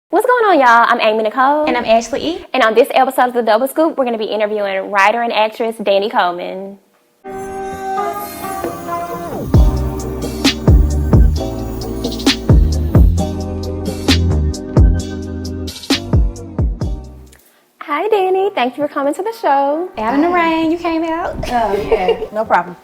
What's going on, y'all? I'm Amy Nicole. And I'm Ashley E. And on this episode of The Double Scoop, we're going to be interviewing writer and actress Dani Coleman. Hi, Dani. Thank you for coming to the show. Out in the rain, you came out. Oh, yeah. No problem.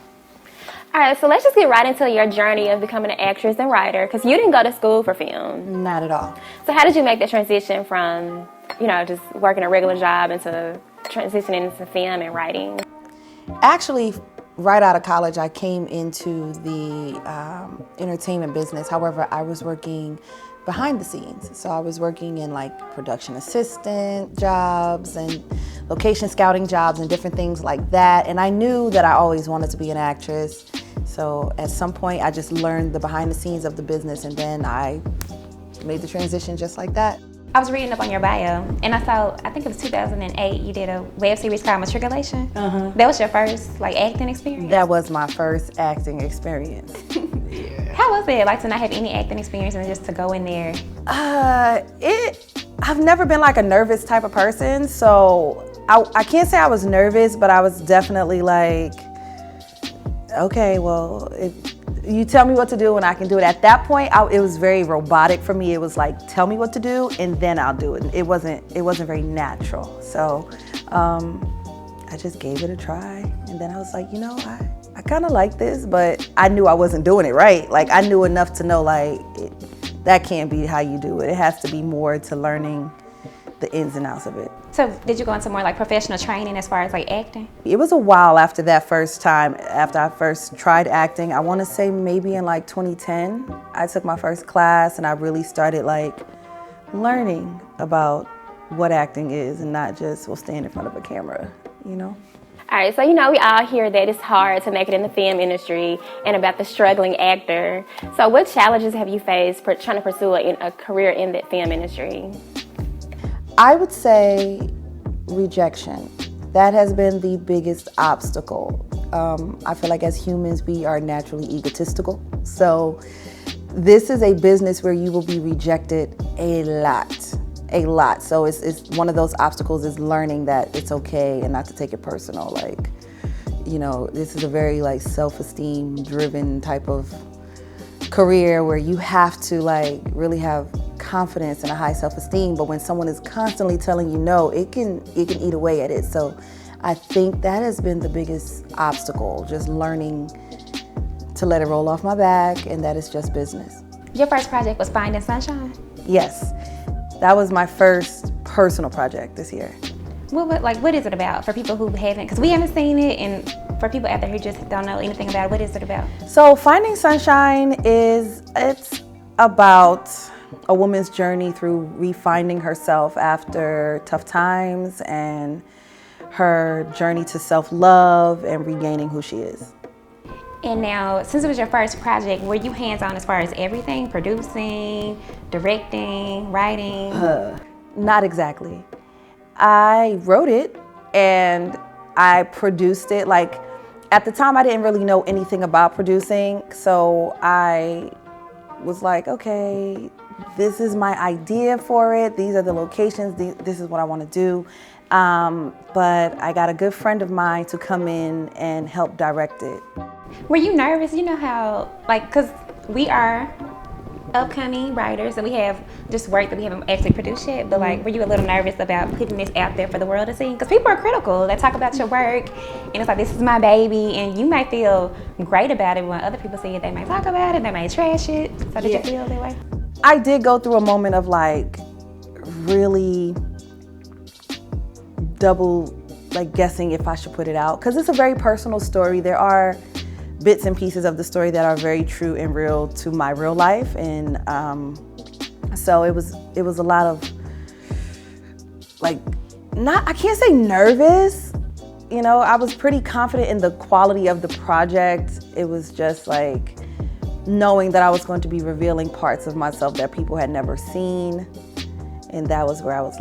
All right, so let's just get right into your journey of becoming an actress and writer, because you didn't go to school for film. Not at all. So how did you make the transition from, just working a regular job into transitioning into film and writing? Actually, right out of college, I came into the entertainment business. However, I was working behind the scenes. So I was working in production assistant jobs and location scouting jobs and different things like that. And I knew that I always wanted to be an actress. So at some point, I just learned the behind the scenes of the business, and then I made the transition just like that. I was reading up on your bio, and I saw, I think it was 2008, you did a web series called Matriculation. That was your first acting experience? That was my first acting experience. How was it, to not have any acting experience and just to go in there? I've never been a nervous type of person, so I can't say I was nervous, but I was definitely okay, well, if you tell me what to do and I can do it. At that point, it was very robotic for me. It was tell me what to do and then I'll do it. It wasn't very natural. So I just gave it a try, and then I was I kind of like this, but I knew I wasn't doing it right. I knew enough to know that can't be how you do it. It has to be more to learning the ins and outs of it. So did you go into more professional training as far as acting? It was a while after that first time, after I first tried acting. I want to say maybe in 2010, I took my first class and I really started learning about what acting is and not just stand in front of a camera, All right, so we all hear that it's hard to make it in the film industry and about the struggling actor. So what challenges have you faced trying to pursue a career in the film industry? I would say rejection. That has been the biggest obstacle. I feel as humans, we are naturally egotistical. So this is a business where you will be rejected a lot. So it's one of those obstacles is learning that it's okay and not to take it personal. This is a very self-esteem driven type of career where you have to really have confidence and a high self-esteem, but when someone is constantly telling you no, it can eat away at it. So I think that has been the biggest obstacle, just learning to let it roll off my back and that it's just business. Your first project was Finding Sunshine? Yes, that was my first personal project this year. What is it about for people who haven't, because we haven't seen it, and for people out there who just don't know anything about it, what is it about? So Finding Sunshine it's about a woman's journey through refinding herself after tough times and her journey to self-love and regaining who she is. And now, since it was your first project, were you hands-on as far as everything? Producing, directing, writing? Not exactly. I wrote it and I produced it. At the time, I didn't really know anything about producing, so I was okay, this is my idea for it. These are the locations. This is what I want to do. But I got a good friend of mine to come in and help direct it. Were you nervous? You know how, because we are upcoming writers and we have just work that we haven't actually produced yet, but were you a little nervous about putting this out there for the world to see? Because people are critical. They talk about your work and it's this is my baby, and you might feel great about it when other people see it. They might talk about it, they might trash it. So did you feel that way? I did go through a moment of really double guessing if I should put it out, because it's a very personal story. There are bits and pieces of the story that are very true and real to my real life, and so it was a lot of I can't say nervous. I was pretty confident in the quality of the project. It was just knowing that I was going to be revealing parts of myself that people had never seen. And that was where I was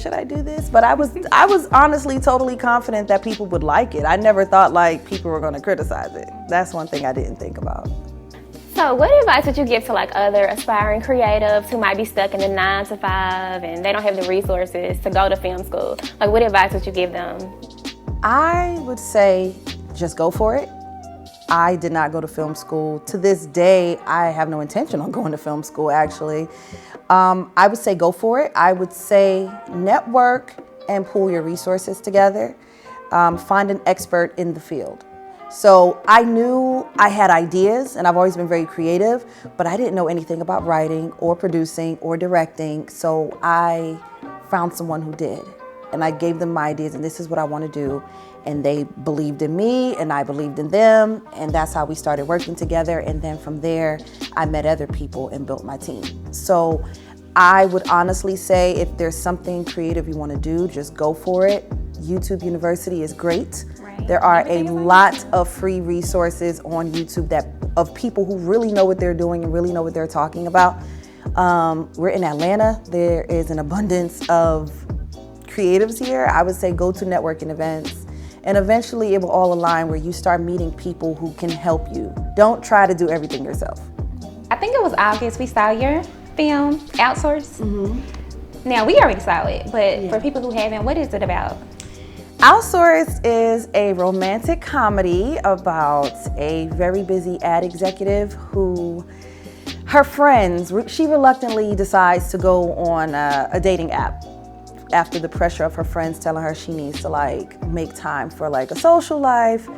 should I do this? But I was honestly totally confident that people would like it. I never thought people were going to criticize it. That's one thing I didn't think about. So So what advice would you give to like other aspiring creatives who might be stuck in the 9 to 5 and they don't have the resources to go to film school? Like what advice would you give them? I would say just go for it. I did not go to film school. To this day, I have no intention on going to film school, actually. I would say go for it. I would say network and pool your resources together. Find an expert in the field. So I knew I had ideas, and I've always been very creative, but I didn't know anything about writing or producing or directing. So I found someone who did, and I gave them my ideas, and this is what I want to do. And they believed in me, and I believed in them, and that's how we started working together. And then from there, I met other people and built my team. So I would honestly say if there's something creative you want to do, just go for it. YouTube University is great. Right. There are a lot of free resources on YouTube of people who really know what they're doing and really know what they're talking about. We're in Atlanta. There is an abundance of creatives here. I would say go to networking events, and eventually it will all align where you start meeting people who can help you. Don't try to do everything yourself. I think it was August we saw your film, Outsource. Now, we already saw it, but for people who haven't, what is it about? Outsourced is a romantic comedy about a very busy ad executive who, her friends, she reluctantly decides to go on a dating app after the pressure of her friends telling her she needs to like make time for like a social life.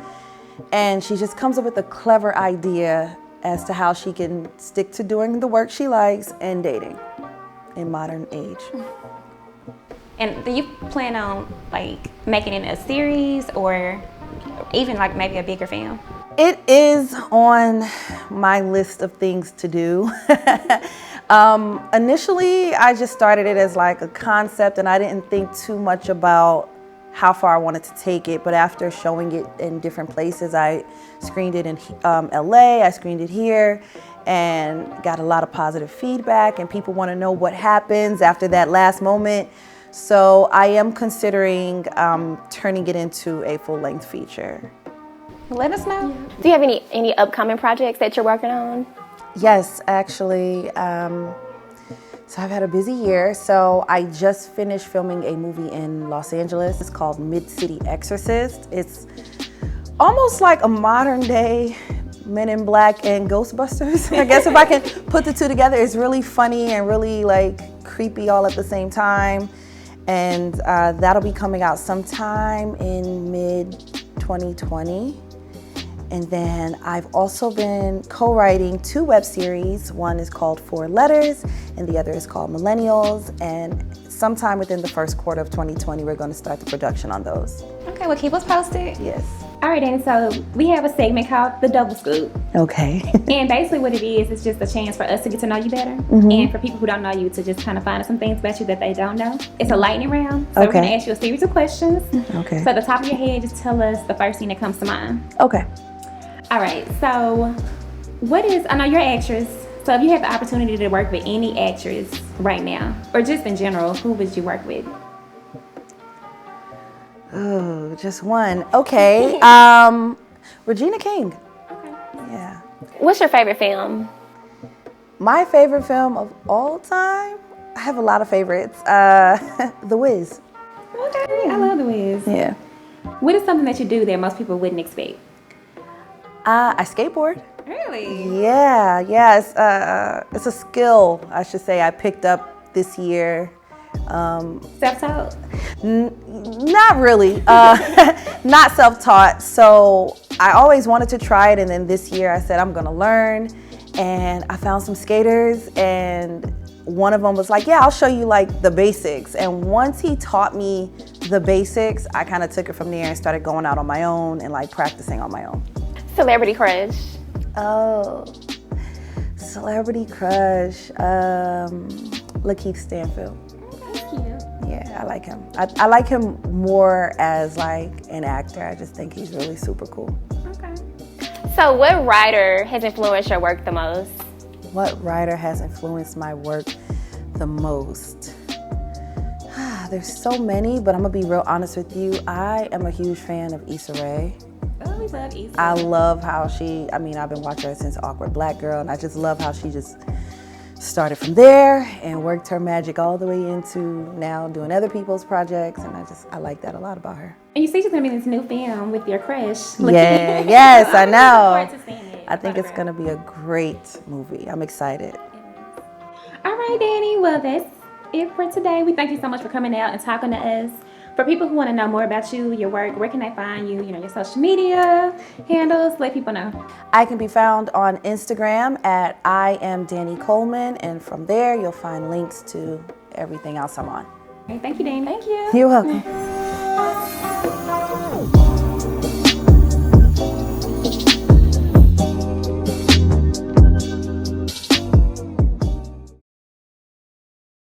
And she just comes up with a clever idea as to how she can stick to doing the work she likes and dating in modern age. And do you plan on like making it a series or even like maybe a bigger film? It is on my list of things to do. Initially, I just started it as like a concept, and I didn't think too much about how far I wanted to take it. But after showing it in different places, I screened it in LA, I screened it here, and got a lot of positive feedback, and people want to know what happens after that last moment. So I am considering turning it into a full-length feature. Let us know. Do you have any upcoming projects that you're working on? Yes, actually. So I've had a busy year. So I just finished filming a movie in Los Angeles. It's called Mid-City Exorcist. It's almost like a modern day Men in Black and Ghostbusters. I guess if I can put the two together, it's really funny and really like creepy all at the same time. And that'll be coming out sometime in mid-2020. And then I've also been co-writing 2 web series. One is called 4 Letters, and the other is called Millennials. And sometime within the first quarter of 2020, we're going to start the production on those. Okay, well, keep us posted. Yes. All right, Dani, so we have a segment called The Double Scoop. Okay. And basically what it is, it's just a chance for us to get to know you better. And for people who don't know you to just kind of find out some things about you that they don't know. It's a lightning round. So we're going to ask you a series of questions. Okay. So at the top of your head, just tell us the first thing that comes to mind. Okay. All right, so I know you're an actress. So if you had the opportunity to work with any actress right now, or just in general, who would you work with? Oh, just one. Okay. Regina King. Okay. Yeah. What's your favorite film? My favorite film of all time? I have a lot of favorites. The Wiz. Okay, I love The Wiz. Yeah. What is something that you do that most people wouldn't expect? I skateboard. Really? Yeah. It's a skill, I should say, I picked up this year. Self-taught? Not really. Not self-taught. So I always wanted to try it, and then this year I said I'm gonna learn, and I found some skaters, and one of them was like, yeah, I'll show you like the basics. And once he taught me the basics, I kind of took it from there and started going out on my own and like practicing on my own. Celebrity crush? Oh, celebrity crush. LaKeith Stanfield. That's cute. Yeah, I like him. I like him more as like an actor. I just think he's really super cool. Okay. So what writer has influenced your work the most? What writer has influenced my work the most? There's so many, but I'm gonna be real honest with you. I am a huge fan of Issa Rae. Oh, We love Issa. I love how she, I mean, I've been watching her since Awkward Black Girl, and I just love how she just started from there and worked her magic all the way into now doing other people's projects, and I like that a lot about her. And you see she's gonna be in this new film with your crush. Yeah, yes, I know. Looking forward to seeing it. I think it's gonna be a great movie. I'm excited. All right, Dani. Well, that's it for today. We thank you so much for coming out and talking to us. For people who want to know more about you, your work, where can they find you? Your social media handles. Let people know. I can be found on Instagram at I am Dani Coleman, and from there you'll find links to everything else I'm on. Okay, thank you, Dani. Thank you. You're welcome.